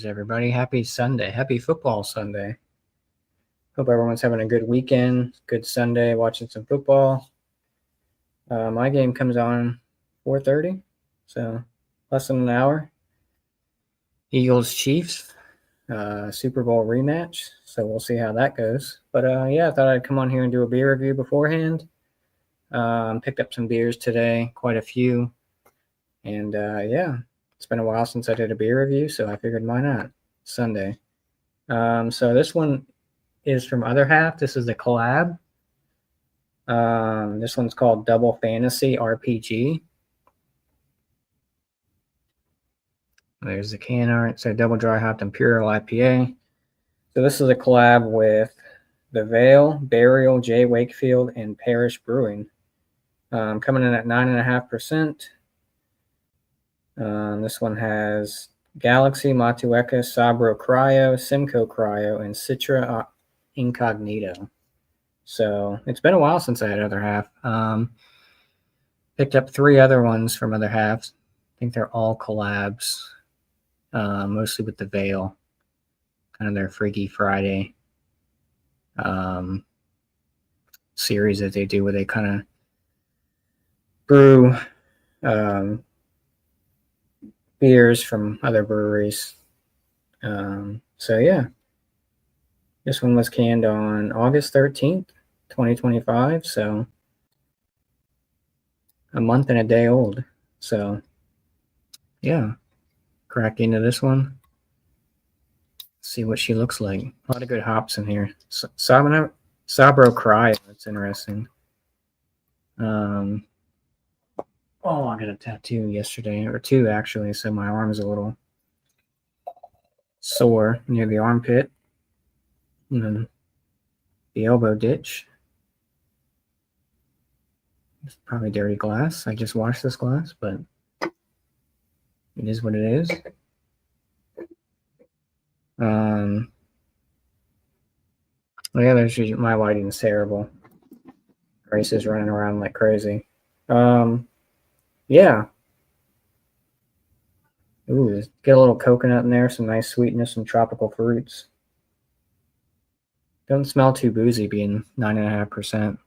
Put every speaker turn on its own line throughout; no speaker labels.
everybody. Happy Sunday. Happy football Sunday. Hope everyone's having a good weekend, good Sunday, watching some football. My game comes on 4:30, so less than an hour. Eagles Chiefs, Super Bowl rematch. So we'll see how that goes. But I thought I'd come on here and do a beer review beforehand. Picked up some beers today, quite a few, and it's been a while since I did a beer review, so I figured why not? Sunday. So this one is from Other Half. This is a collab. This one's called Double Fantasy RPG. There's the can art. So double dry hopped Imperial IPA. So this is a collab with The Veil, Burial, J. Wakefield, and Parish Brewing. Coming in at 9.5%. This one has Galaxy, Matueka, Sabro Cryo, Simcoe Cryo, and Citra Incognito. So it's been a while since I had Other Half. Picked up 3 other ones from Other Halves. I think they're all collabs, mostly with The Veil, kind of their Freaky Friday series that they do, where they kind of brew beers from other breweries. This one was canned on August 13th, 2025. So a month and a day old. So yeah, crack into this one. See what she looks like. A lot of good hops in here. Sabro Cryo. That's interesting. I got a tattoo yesterday, or 2 actually, so my arm's a little sore near the armpit. And then the elbow ditch. It's probably dirty glass. I just washed this glass, but it is what it is. My lighting's terrible. Grace is running around like crazy. Ooh, get a little coconut in there, some nice sweetness, some tropical fruits. Doesn't smell too boozy, being 9.5%.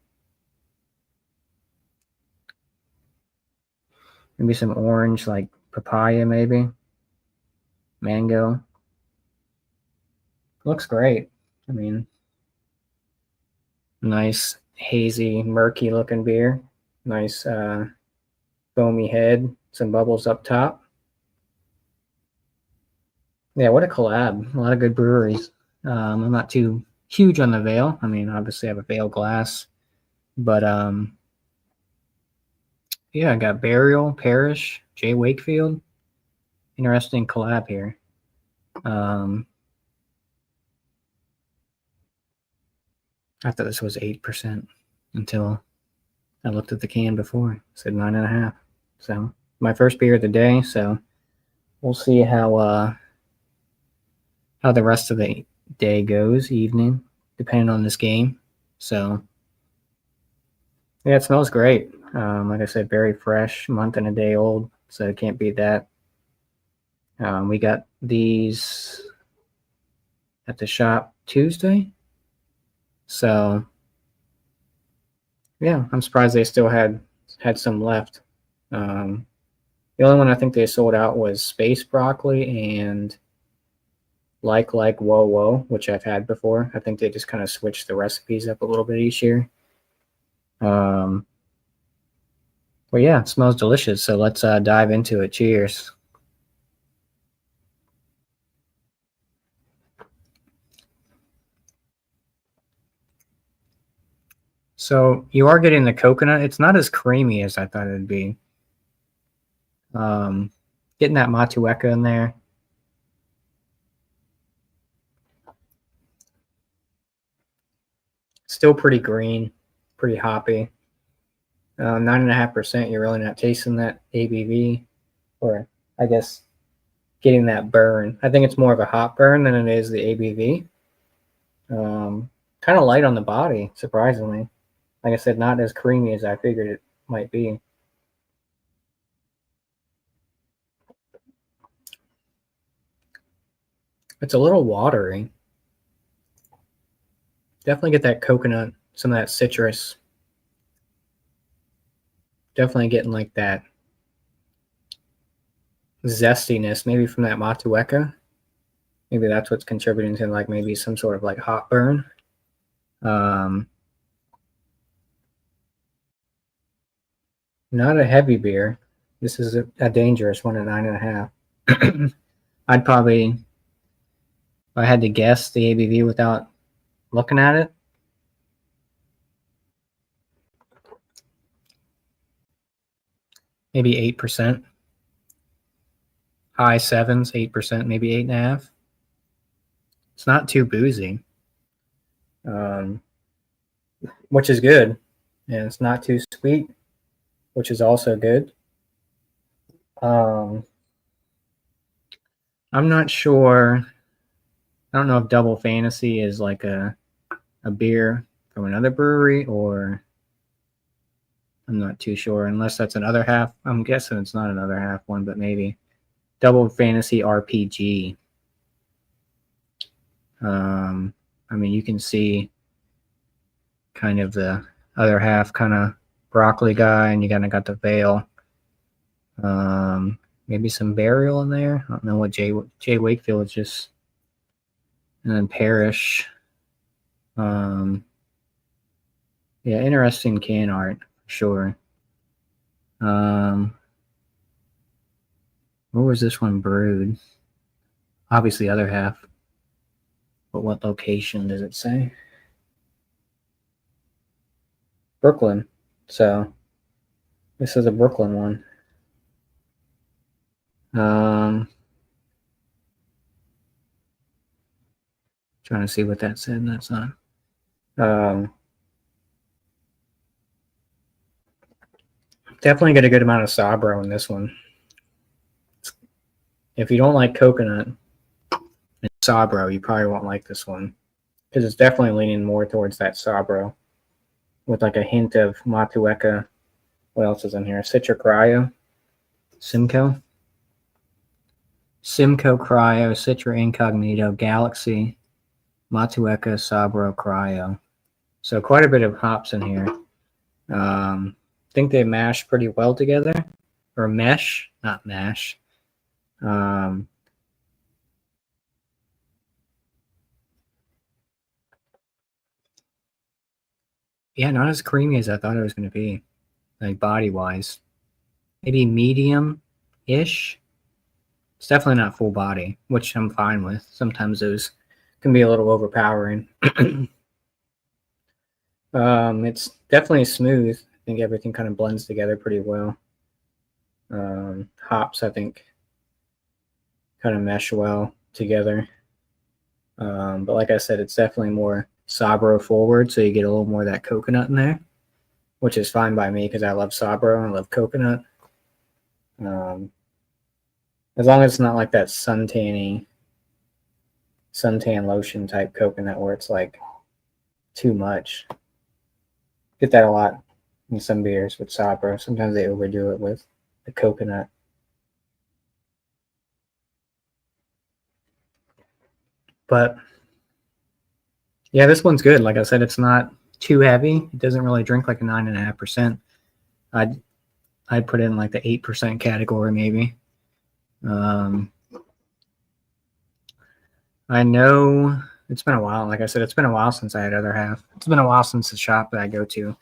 Maybe some orange, like papaya, maybe. Mango. Looks great. I mean, nice, hazy, murky looking beer. Nice foamy head. Some bubbles up top. Yeah, what a collab. A lot of good breweries. I'm not too huge on the Veil. I mean, obviously I have a Veil glass. But I got Burial, Parish, J. Wakefield. Interesting collab here. I thought this was 8% until I looked at the can before. It said 9.5. So my first beer of the day. So we'll see how the rest of the day goes, evening, depending on this game. So yeah, it smells great. Like I said, very fresh, month and a day old. So it can't beat that. We got these at the shop Tuesday. So yeah, I'm surprised they still had some left. The only one I think they sold out was Space Broccoli and like Whoa Whoa, which I've had before. I think they just kind of switched the recipes up a little bit each year. Well, yeah, it smells delicious. So let's dive into it. Cheers. So you are getting the coconut. It's not as creamy as I thought it'd be. Getting that Matueka in there. Still pretty green, pretty hoppy. 9.5%. You're really not tasting that ABV, or I guess getting that burn. I think it's more of a hop burn than it is the ABV. Kind of light on the body, surprisingly. Like I said, not as creamy as I figured it might be. It's a little watery. Definitely get that coconut, some of that citrus. Definitely getting like that zestiness, maybe from that Matueka. Maybe that's what's contributing to like maybe some sort of like hot burn. Not a heavy beer. This is a dangerous one at 9.5. I'd probably, if I had to guess the ABV without looking at it, maybe 8%. High sevens, 8%, maybe 8.5. It's not too boozy, which is good. And it's not too sweet, which is also good. I'm not sure. I don't know if Double Fantasy is like a beer from another brewery, or I'm not too sure, unless that's another half. I'm guessing it's not another half one, but maybe Double Fantasy RPG. I mean, you can see kind of the other half, kind of broccoli guy, and you kind of got the veil. Maybe some burial in there. I don't know what Jay Wakefield is just, and then Parrish. Yeah, interesting can art for sure. Where was this one brewed? Obviously, other half. But what location does it say? Brooklyn. So this is a Brooklyn one. Trying to see what that said. That's not. Definitely get a good amount of Sabro in this one. If you don't like coconut and Sabro, you probably won't like this one, because it's definitely leaning more towards that Sabro with like a hint of Matueka. What else is in here? Citra Cryo, Simcoe Cryo, Citra Incognito, Galaxy, Matueka, Sabro, Cryo. So quite a bit of hops in here. I think they mash pretty well together, or mesh, not mash. Yeah, not as creamy as I thought it was going to be, like body wise. Maybe medium-ish. It's definitely not full body, which I'm fine with. Sometimes those can be a little overpowering. It's definitely smooth. I think everything kind of blends together pretty well. Hops, I think, kind of mesh well together. But like I said, it's definitely more Sabro forward, so you get a little more of that coconut in there, which is fine by me because I love Sabro and I love coconut. As long as it's not like that suntan lotion type coconut where it's like too much. Get that a lot in some beers with Sabro. Sometimes they overdo it with the coconut. But yeah, this one's good. Like I said, it's not too heavy. It doesn't really drink like a 9.5%. I'd put it in like the 8% category maybe. I know it's been a while. Like I said, it's been a while since I had other half. It's been a while since the shop that I go to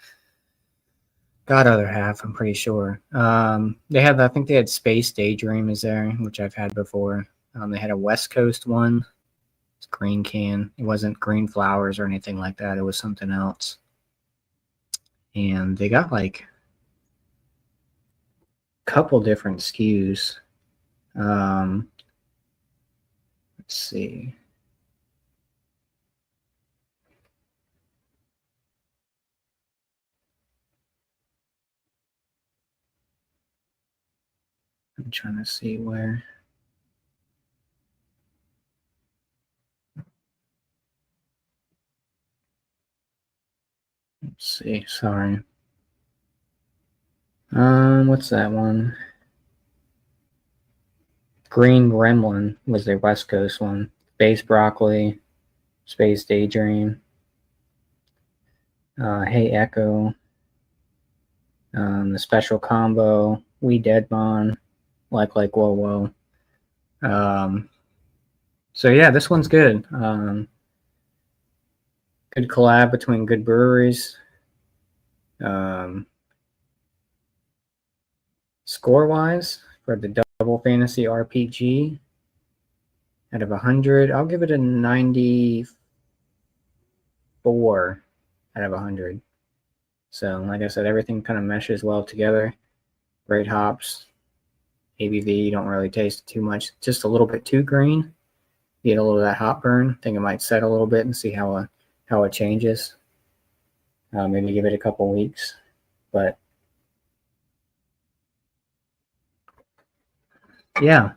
got other half. I'm pretty sure. They had, I think they had Space Daydream is there, which I've had before. They had a West Coast one. It's green can. It wasn't green flowers or anything like that. It was something else. And they got like a couple different SKUs. Let's see. I'm trying to see where. Let's see. Sorry. What's that one? Green Gremlin was their West Coast one. Space Broccoli, Space Daydream, Hey Echo, the Special Combo, We Deadbon, like Whoa Whoa. So yeah, this one's good. Good collab between good breweries. Score-wise, for the Double Fantasy RPG, out of 100, I'll give it a 94 out of 100. So, like I said, everything kind of meshes well together. Great hops. ABV, you don't really taste too much. Just a little bit too green. You get a little of that hop burn. I think it might set a little bit and see how it changes. Maybe give it a couple weeks. But yeah,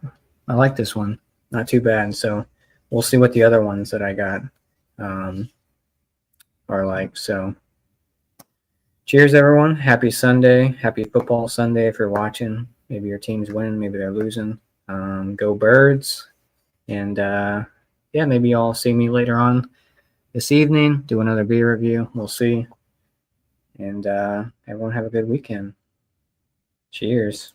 I like this one. Not too bad. So we'll see what the other ones that I got are like. So cheers, everyone. Happy Sunday. Happy football Sunday if you're watching. Maybe your team's winning. Maybe they're losing. Go Birds. And yeah, maybe y'all see me later on this evening. Do another beer review. We'll see. And everyone have a good weekend. Cheers.